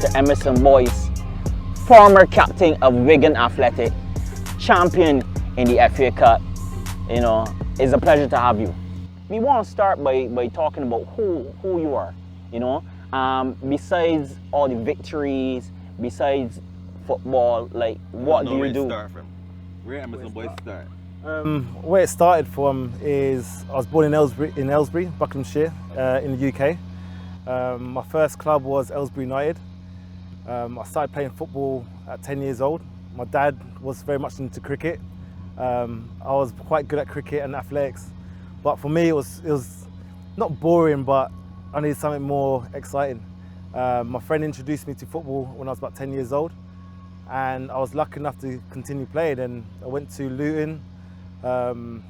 Mr. Emmerson Boyce, former captain of Wigan Athletic, champion in the FA Cup. You know, it's a pleasure to have you. We want to start by talking about who you are, you know. Besides all the victories, besides football, like what do you do? Start from? Where Emmerson Boyce start? Where it started from is I was born in Aylesbury, Buckinghamshire, in the UK. My first club was Aylesbury United. I started playing football at 10 years old. My dad was very much into cricket. I was quite good at cricket and athletics, but for me it was not boring, but I needed something more exciting. My friend introduced me to football when I was about 10 years old, and I was lucky enough to continue playing, and I went to Luton, and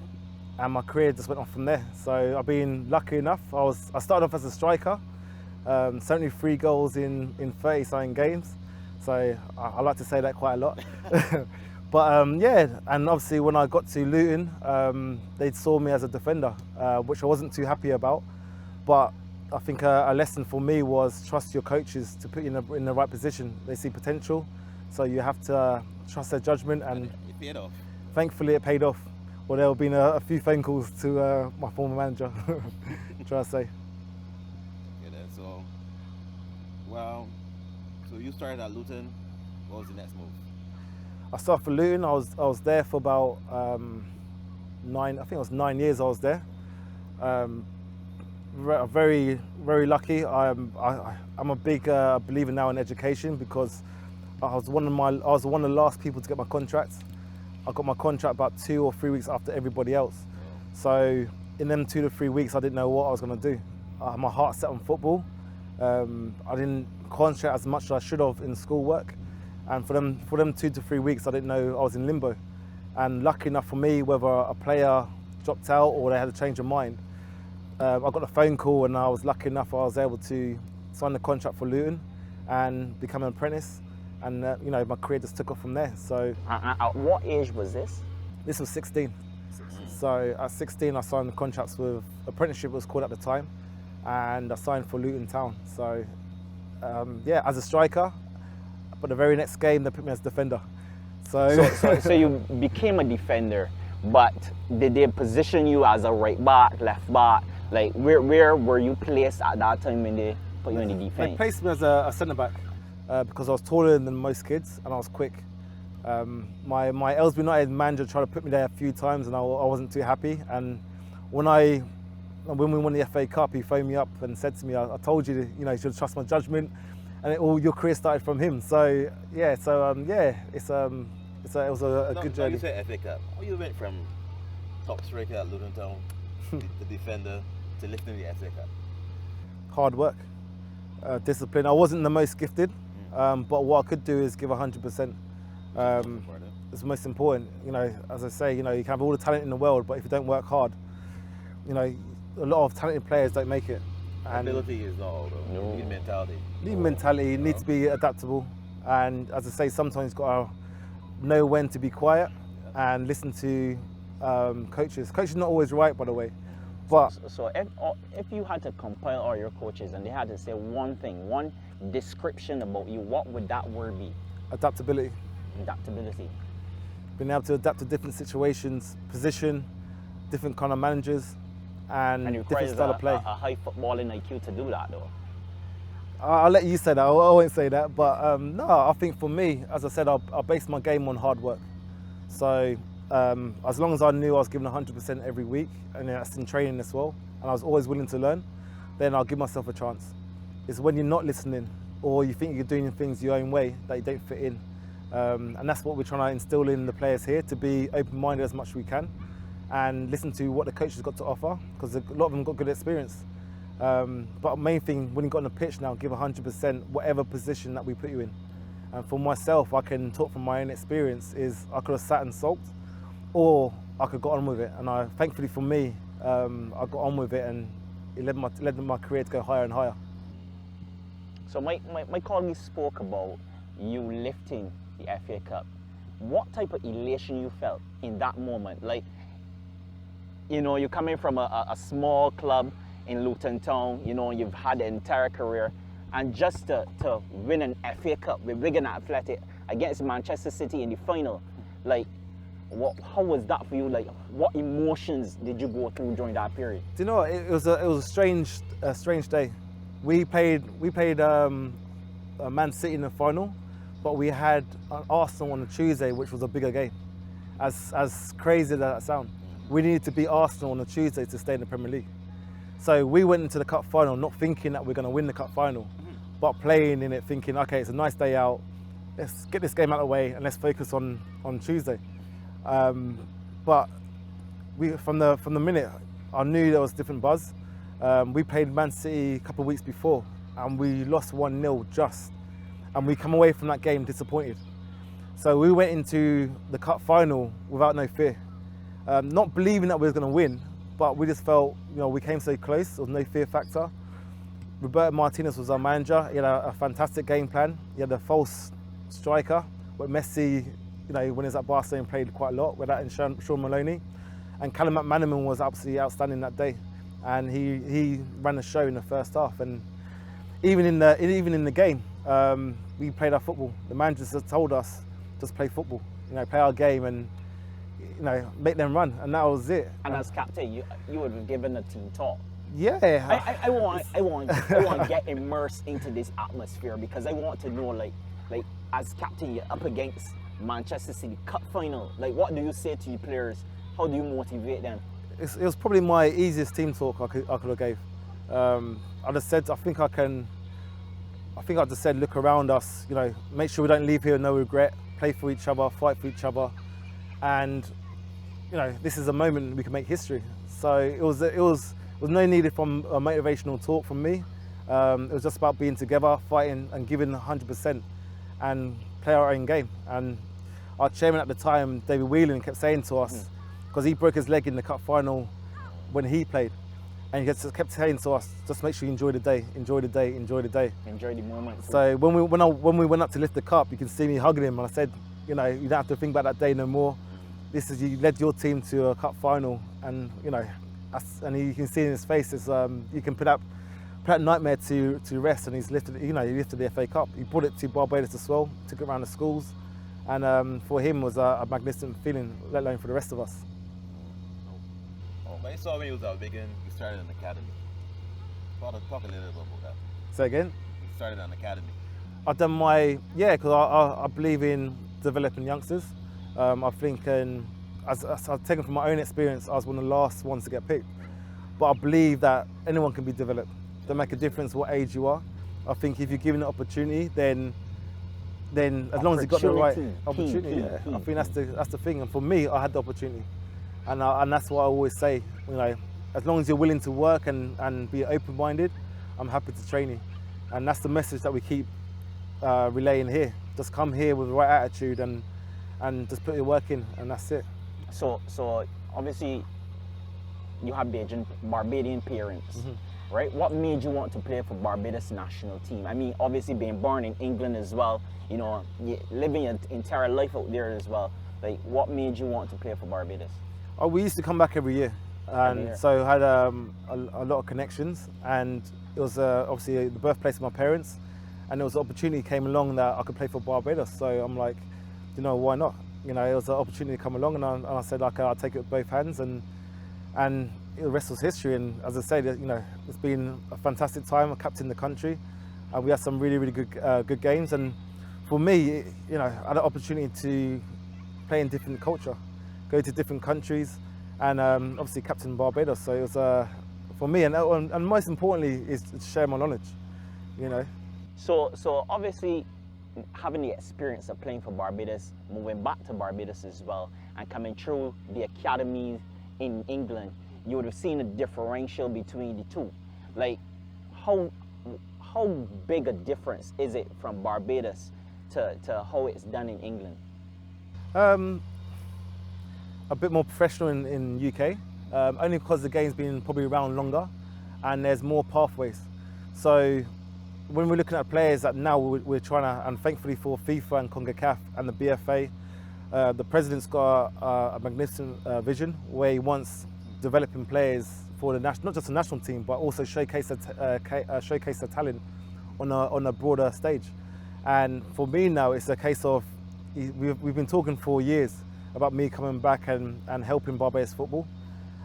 my career just went on from there. So I've been lucky enough. I started off as a striker, 73 goals in 30-something games, so I like to say that quite a lot. But yeah, and obviously when I got to Luton, they saw me as a defender, which I wasn't too happy about. But I think a lesson for me was trust your coaches to put you in the right position. They see potential, so you have to trust their judgment, and It paid off. thankfully it paid off. Well, there have been a few phone calls to my former manager, try to say. Yeah, so, well, so you started at Luton. What was the next move? I started for Luton. I was there for about 9 years. I was there. Very lucky. I'm a big believer now in education, because I was one of the last people to get my contract. I got my contract about 2 or 3 weeks after everybody else. So in them 2 to 3 weeks, I didn't know what I was going to do. My heart set on football. I didn't concentrate as much as I should have in schoolwork. And for them 2 to 3 weeks, I didn't know I was in limbo. And lucky enough for me, whether a player dropped out or they had a change of mind, I got a phone call, and I was lucky enough I was able to sign the contract for Luton and become an apprentice. And you know, my career just took off from there. So At what age was this? this was 16. So at 16, I signed the contracts with apprenticeship, it was called at the time, and I signed for Luton Town. So yeah, as a striker. But the very next game, they put me as defender. So you became a defender, but did they position you as a right back, left back? Like where were you placed at that time when they put you in the They defence? placed me as a centre back because I was taller than most kids and I was quick. My Aylesbury United manager tried to put me there a few times, and I wasn't too happy. And when we won the FA Cup, he phoned me up and said to me, "I told you, you should trust my judgment." And your career started from him. So yeah, yeah, it was a good journey. You said FA Cup. How you went from top striker at Luton Town, the defender, to lifting the FA Cup? Hard work, discipline. I wasn't the most gifted, but what I could do is give 100%. It's most important. As I say, you can have all the talent in the world, but if you don't work hard, a lot of talented players don't make it. And ability is not all, though. You need mentality. Need mentality, need to be adaptable, and as I say, sometimes you've got to know when to be quiet and listen to coaches. Coaches are not always right, by the way. But so if you had to compile all your coaches and they had to say one thing, one description about you, what would that word be? Adaptability. Adaptability. Being able to adapt to different situations, position, different kind of managers, and different style of play. A high footballing IQ to do that, though. I'll let you say that. I won't say that. But no, I think for me, as I said, I based my game on hard work. So as long as I knew I was giving 100% every week, and that's in training as well, and I was always willing to learn, then I'll give myself a chance. It's when you're not listening, or you think you're doing things your own way, that you don't fit in. And that's what we're trying to instill in the players here, to be open-minded as much as we can and listen to what the coach has got to offer, because a lot of them got good experience. But main thing, when you got on the pitch now, give 100% whatever position that we put you in. And for myself, I can talk from my own experience, is I could have sat and sulked, or I could got on with it. And thankfully for me, I got on with it, and it led my career to go higher and higher. So my colleague spoke about you lifting the FA Cup. What type of elation you felt in that moment? Like, you're coming from a small club in Luton Town, you've had the entire career, and just to win an FA Cup with Wigan Athletic against Manchester City in the final, like, how was that for you? Like, what emotions did you go through during that period? Do you know what? It was a strange day. We played Man City in the final, but we had Arsenal on a Tuesday, which was a bigger game. As crazy as that sounds, we needed to beat Arsenal on a Tuesday to stay in the Premier League. So we went into the cup final not thinking that we're going to win the cup final, but playing in it thinking, okay, it's a nice day out. Let's get this game out of the way and let's focus on Tuesday. But from the minute, I knew there was a different buzz. We played Man City a couple of weeks before and we lost 1-0 just. And we come away from that game disappointed. So we went into the cup final without no fear. Not believing that we were going to win, but we just felt, we came so close, there was no fear factor. Roberto Martinez was our manager. He had a fantastic game plan. He had a false striker, but Messi, when he was at Barcelona, played quite a lot with that and Sean Maloney. And Callum McManaman was absolutely outstanding that day. And he ran the show in the first half. And even in the game, we played our football. The manager just told us, just play football, play our game and make them run, and that was it. And as captain, you would have given the team talk. Yeah. I want to get immersed into this atmosphere because I want to know, like as captain, you're up against Manchester City Cup final. Like, what do you say to your players? How do you motivate them? It was probably my easiest team talk I could have gave. I just said, I think I just said, look around us, make sure we don't leave here with no regret, play for each other, fight for each other, and this is a moment we can make history. So it was no need from a motivational talk from me. It was just about being together, fighting and giving 100% and play our own game. And our chairman at the time, David Whelan, kept saying to us, because he broke his leg in the cup final when he played, and he just kept saying to us, just make sure you enjoy the day, enjoy the day, enjoy the day. Enjoy the moment. So when we went up to lift the cup, you can see me hugging him, and I said, you don't have to think about that day no more. You led your team to a cup final, and and you can see in his face is you can put that nightmare to rest, and he's lifted. He lifted the FA Cup. He brought it to Barbados as well, took it around the schools, and for him was a magnificent feeling, let alone for the rest of us. When you saw when you was at Wigan, you started an academy. Talk a little bit about that. Say again? You started an academy. I've done because I believe in developing youngsters. I think, as I've taken from my own experience, I was one of the last ones to get picked. But I believe that anyone can be developed. Don't make a difference what age you are. I think if you're given an opportunity, then as long as you've got the right opportunity, I think that's the thing. And for me, I had the opportunity, and that's what I always say. As long as you're willing to work and be open-minded, I'm happy to train you. And that's the message that we keep relaying here. Just come here with the right attitude and just put your work in, and that's it. So obviously you have Barbadian parents, right? What made you want to play for Barbados national team? I mean, obviously being born in England as well, living your entire life out there as well. Like, what made you want to play for Barbados? Oh, we used to come back every year, and so I had a lot of connections, and it was obviously the birthplace of my parents, and there was an opportunity came along that I could play for Barbados. So I'm like, why not? It was an opportunity to come along, and I said, okay, I'll take it with both hands, and the rest was history. And as I said, it's been a fantastic time. I captained the country, and we had some really, really good games. And for me, I had an opportunity to play in different culture, go to different countries, and obviously captain Barbados. So it was for me, and most importantly, is to share my knowledge. So obviously, having the experience of playing for Barbados, moving back to Barbados as well, and coming through the academies in England, you would have seen a differential between the two. Like, how big a difference is it from Barbados to how it's done in England? A bit more professional in UK, only because the game's been probably around longer, and there's more pathways. So when we're looking at players that now we're trying to, and thankfully for FIFA and CONCACAF and the BFA, the president's got a magnificent vision where he wants developing players for the national, not just the national team, but also showcase the talent on a broader stage. And for me now, it's a case of we've been talking for years about me coming back and helping Barbados football,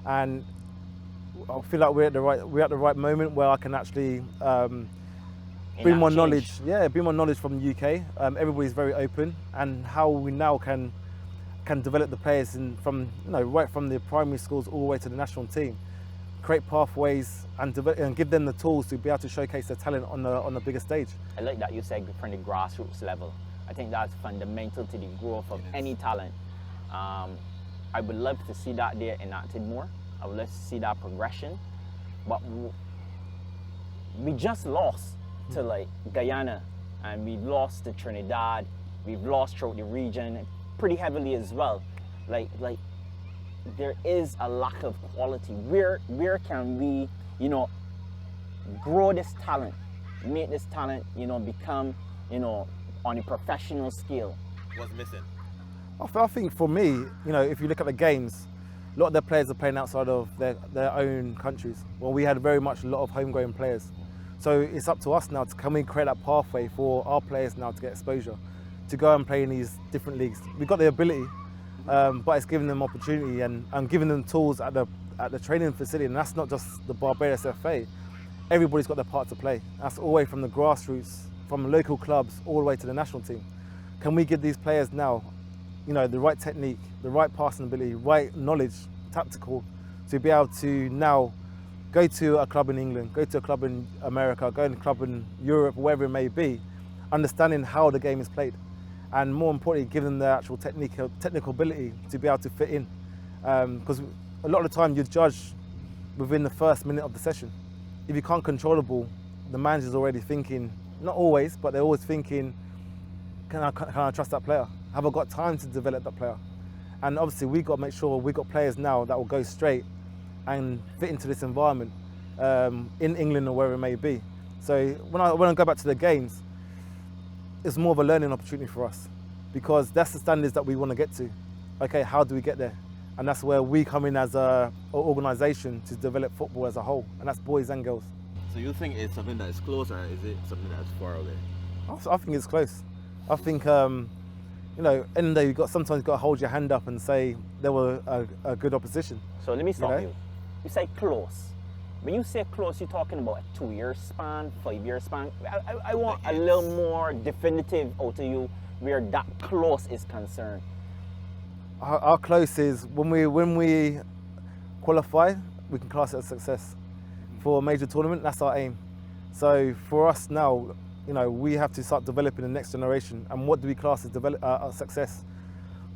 and I feel like we're at the right moment where I can actually bring more knowledge. Yeah, bring more knowledge from the UK. Everybody's very open, and how we now can develop the players from right from the primary schools all the way to the national team, create pathways and give them the tools to be able to showcase their talent on the bigger stage. I like that you said from the grassroots level. I think that's fundamental to the growth of any talent. I would love to see that there enacted more. I would love to see that progression. But we just lost to like Guyana, and we've lost to Trinidad. We've lost throughout the region pretty heavily as well. Like there is a lack of quality. Where can we, grow this talent, make this talent, become, on a professional scale? What's missing? I think for me, if you look at the games, a lot of their players are playing outside of their own countries. Well, we had very much a lot of homegrown players. So it's up to us now can we create that pathway for our players now to get exposure, to go and play in these different leagues. We've got the ability, but it's giving them opportunity and giving them tools at the training facility. And that's not just the Barbados FA. Everybody's got their part to play. That's all the way from the grassroots, from local clubs, all the way to the national team. Can we give these players now, the right technique, the right passing ability, right knowledge, tactical, to be able to now go to a club in England, go to a club in America, go to a club in Europe, wherever it may be, understanding how the game is played, and more importantly, give them the actual technical ability to be able to fit in. Because a lot of the time you judge within the first minute of the session. If you can't control the ball, the manager's already thinking, not always, but they're always thinking, can I trust that player? Have I got time to develop that player? And obviously we've got to make sure we've got players now that will go straight and fit into this environment in England or wherever it may be. So when I go back to the games, it's more of a learning opportunity for us, because that's the standards that we want to get to. Okay, how do we get there? And that's where we come in as an organisation to develop football as a whole, and that's boys and girls. So you think it's something that is close, or is it something that's far away? I think it's close. I think, end of the day, sometimes you've got to hold your hand up and say they were a good opposition. So let me stop you. You say close. When you say close, you're talking about a 2-year span, 5-year span. I want a little more definitive out of you where that close is concerned. Our close is when we qualify, we can class it as success. For a major tournament, that's our aim. So for us now, we have to start developing the next generation. And what do we class as success?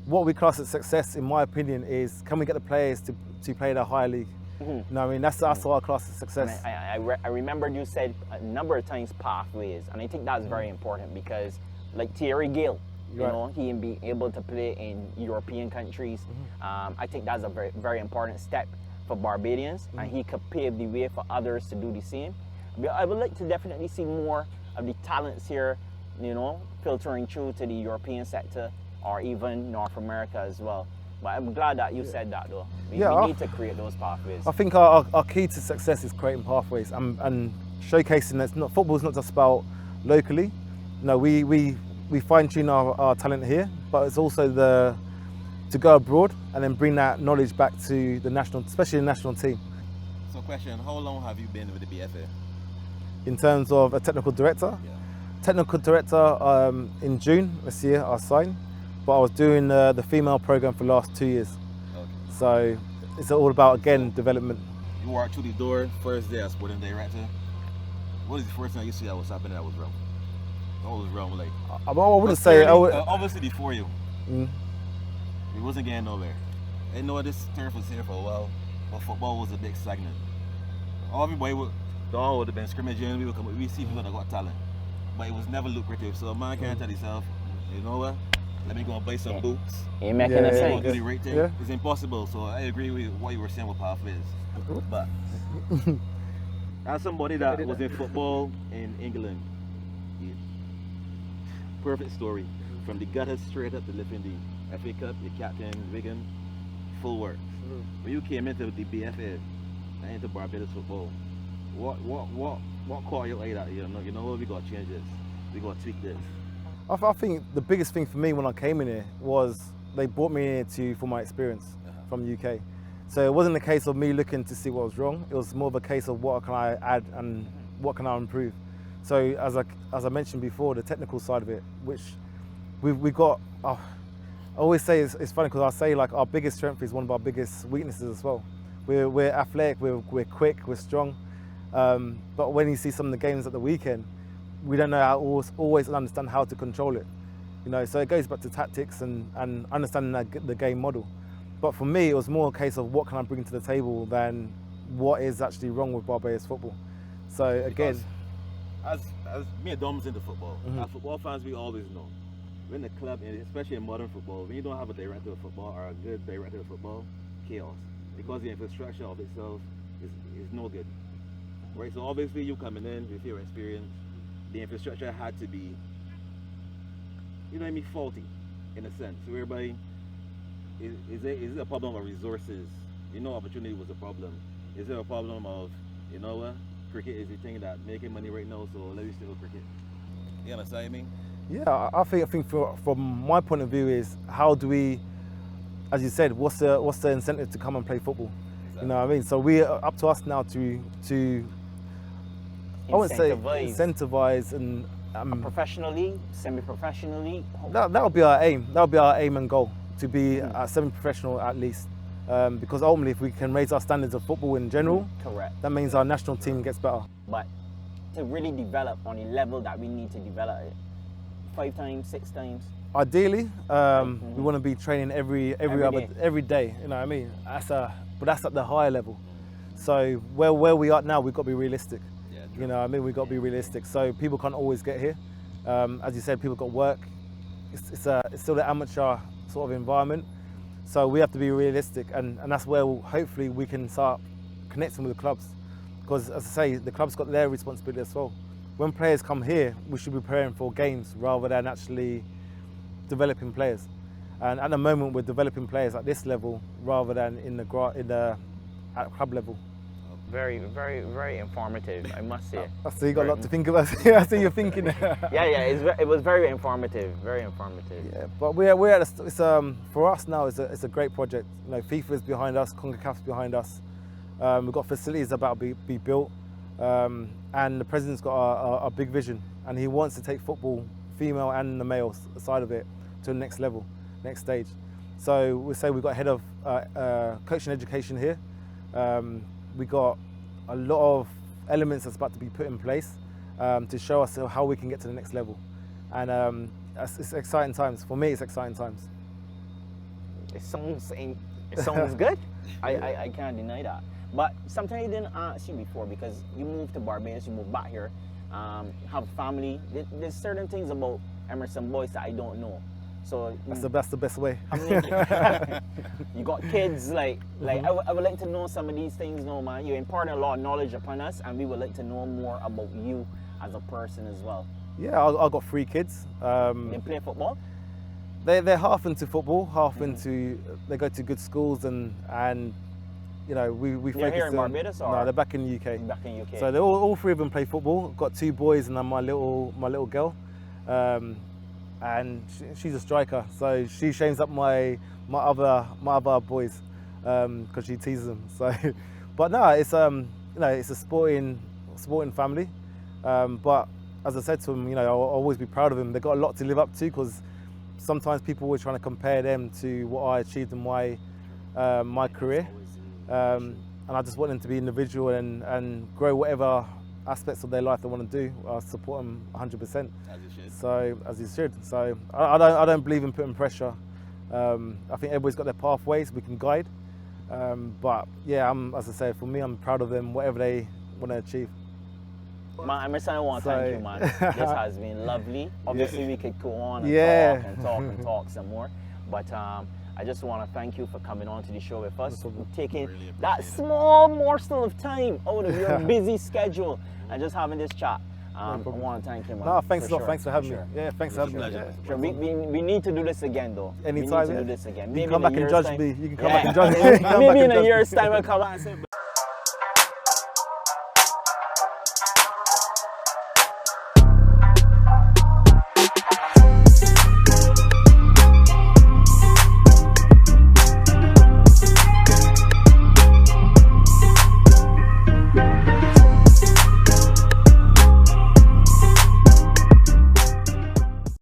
What we class as success, in my opinion, is can we get the players to play at a higher league? That's our class of success. I remember you said a number of times pathways, and I think that's very important, because like Thierry Gill, he being able to play in European countries, I think that's a very, very important step for Barbadians, and he could pave the way for others to do the same. I would like to definitely see more of the talents here, filtering through to the European sector or even North America as well. But I'm glad that you said that, though. We need to create those pathways. I think our key to success is creating pathways and showcasing that football's not just about locally. We fine-tune our talent here, but it's also to go abroad and then bring that knowledge back to the national, especially the national team. So question, how long have you been with the BFA? In terms of a technical director? Yeah. Technical director, in June this year I signed, but I was doing the female program for the last 2 years. Okay. So it's all about, again, development. You walked through the door, first day as sporting director. What is the first thing you see that was happening that was wrong? What was wrong? Like, I wouldn't say... obviously before you, it wasn't getting nowhere. I know this turf was here for a while, but football was a big stagnant. Everybody would have been scrimmaging, we see people that got talent, but it was never lucrative. So a man can't tell himself, you know what, let me go and buy some boots. You're making a sense. Do the right thing. Yeah. It's impossible. So I agree with what you were saying with pathways. But as somebody that was in football in England, perfect story. From the gutter straight up to lifting the FA Cup, the captain, Wigan, full work. When you came into the BFA and into Barbados football, what what caught you like that? You know what, we got to change this. We got to tweak this. I think the biggest thing for me when I came in here was they brought me here for my experience from the UK. So it wasn't a case of me looking to see what was wrong. It was more of a case of what can I add and what can I improve. So as I mentioned before, the technical side of it, which we got. I always say it's funny because I say like our biggest strength is one of our biggest weaknesses as well. We're athletic, we're quick, we're strong. But when you see some of the games at the weekend, we don't know how always understand how to control it. You know, so it goes back to tactics and understanding the game model. But for me, it was more a case of what can I bring to the table than what is actually wrong with Barbados football. So again, as me and Dom's into football, as football fans, we always know, when the club, and especially in modern football, when you don't have a director of football or a good director of football, chaos. Because the infrastructure of itself is no good. Right? So obviously you coming in with your experience, the infrastructure had to be, you know what I mean, faulty in a sense. So everybody, is it a problem of resources? You know, opportunity was a problem. Is there a problem of, you know what, cricket is the thing that making money right now, so let me stick with cricket? You understand what I mean? Yeah, I think from my point of view is how do we, as you said, what's the incentive to come and play football? Exactly. You know what I mean? So we are up to us now to I wouldn't say incentivize and professionally, semi-professionally. That'll be our aim. That'll be our aim and goal, to be semi-professional at least. Because ultimately, if we can raise our standards of football in general, correct, that means our national team gets better. But to really develop on a level that we need to develop, 5 times, 6 times. Ideally, we want to be training every day. You know what I mean? But that's at the higher level. So where we are now, we've got to be realistic. Yeah, you know what I mean? We've got to be realistic. So people can't always get here. As you said, people got work. It's still the amateur sort of environment. So we have to be realistic, and that's where hopefully we can start connecting with the clubs. Because as I say, the clubs got their responsibility as well. When players come here, we should be preparing for games rather than actually developing players. And at the moment, we're developing players at this level rather than at club level. Very, very, very informative, I must say. I see you got a lot to think about. I see you're thinking. It was very informative, very informative. Yeah, but we're at it's for us now. It's a great project. You know, FIFA is behind us, CONCACAF's behind us. We've got facilities about to be built, and the president's got a big vision, and he wants to take football, female and the male side of it, to the next level, next stage. So we say we've got head of coaching education here. We got a lot of elements that's about to be put in place to show us how we can get to the next level, and it's exciting times. For me, it's exciting times. It sounds good. I can't deny that. But something I didn't ask you before, because you moved to Barbados, you moved back here, have family. There's certain things about Emmerson Boyce that I don't know. So that's the best way. You got kids, I would like to know some of these things, man. You're imparting a lot of knowledge upon us, and we would like to know more about you as a person as well. Yeah, I've got 3 kids. They play football? They're half into football, half into, they go to good schools, and you know, we focus. They're here in Barbados, or? No, they're back in the UK. Back in the UK. So all 3 of them play football. I've got 2 boys and then my little girl. And she's a striker, so she shames up my other boys because she teases them. So, but no, it's you know, it's a sporting family. But as I said to them, you know, I'll always be proud of them. They've got a lot to live up to, because sometimes people were trying to compare them to what I achieved in my career, and I just want them to be individual and grow whatever aspects of their life they want to do. I support them 100%. As you should. So as you should. So I don't believe in putting pressure. I think everybody's got their pathways we can guide. But yeah, as I say, for me, I'm proud of them, whatever they want to achieve. Man, Emmerson, I want to thank you, man. This has been lovely. Obviously, we could go on and talk and talk some more. But I just want to thank you for coming on to the show with us, taking really that small morsel of time out of your busy schedule and just having this chat. I want to thank you, man. No, thanks a lot. Thanks for having me. Yeah, thanks for having me. Yeah. Sure. We need to do this again, though. Anytime. We need to do this again. You can come back and judge me. You can come back and judge me. Maybe in a year's time I'll come back and say,